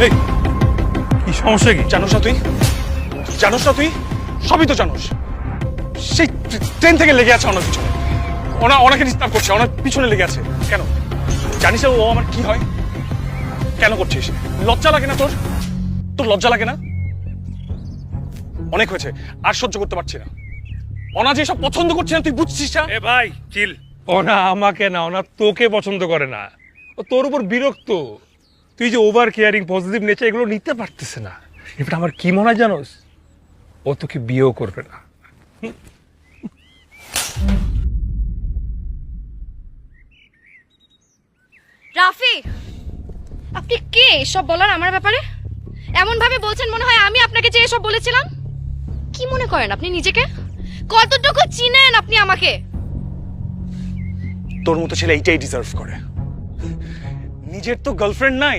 এই কি সমস্যা কি? জানোস না তুই? জানোস না তুই? সবই তো জানোস। সেই ট্রেন থেকে লেগে আছে ওনার পিছনে। ওনাকে ডিস্টার্ব করছে, ওনার পিছনে লেগে আছে। কেন জানিস ও আমার কি হয়? কেন করছিস? লজ্জা লাগে না তোর? তোর লজ্জা লাগে না? অনেক হয়েছে, আর সহ্য করতে পারছি না। ওনা যে সব পছন্দ করছে না তুই বুঝছিস না? এ ভাই চিল। ওনা আমাকে না, ওনা তোকে পছন্দ করে না, ও তোর উপর বিরক্ত। তুই যে ওভার কেয়ারিং, পজিটিভ নেচার এগুলো নিতে পারতেছে না। এবার আমার কি মনে হয় জানোস, ও তোকে বিয়েও করবে না। রাফি, আপনি কে এসব বলার আমার ব্যাপারে? এমন ভাবে বলছেন মনে হয় আমি আপনাকে যে এসব বলেছিলাম। কি মনে করেন আপনি নিজেকে? কতটুকু চিনেন আপনি আমাকে? তোর মতো ছেলে এইটাই ডিজার্ভ করে। নিজের তো গার্লফ্রেন্ড নাই,